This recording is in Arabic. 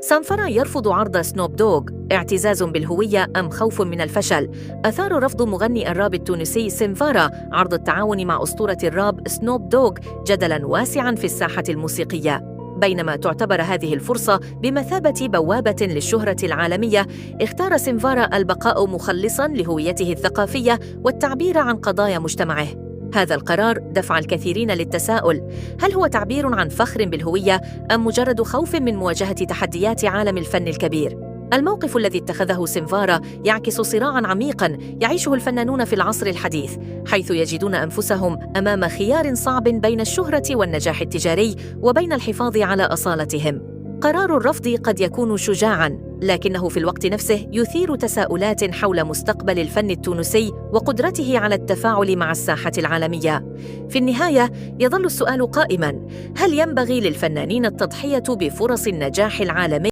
سانفرا يرفض عرض سنوب دوغ، اعتزاز بالهوية أم خوف من الفشل؟ أثار رفض مغني الراب التونسي سنفارا عرض التعاون مع أسطورة الراب سنوب دوغ جدلاً واسعاً في الساحة الموسيقية، بينما تعتبر هذه الفرصة بمثابة بوابة للشهرة العالمية. اختار سنفارا البقاء مخلصاً لهويته الثقافية والتعبير عن قضايا مجتمعه. هذا القرار دفع الكثيرين للتساؤل: هل هو تعبير عن فخر بالهوية أم مجرد خوف من مواجهة تحديات عالم الفن الكبير؟ الموقف الذي اتخذه سنفارا يعكس صراعاً عميقاً يعيشه الفنانون في العصر الحديث، حيث يجدون أنفسهم أمام خيار صعب بين الشهرة والنجاح التجاري وبين الحفاظ على أصالتهم. قرار الرفض قد يكون شجاعاً، لكنه في الوقت نفسه يثير تساؤلات حول مستقبل الفن التونسي وقدرته على التفاعل مع الساحة العالمية. في النهاية يظل السؤال قائماً: هل ينبغي للفنانين التضحية بفرص النجاح العالمي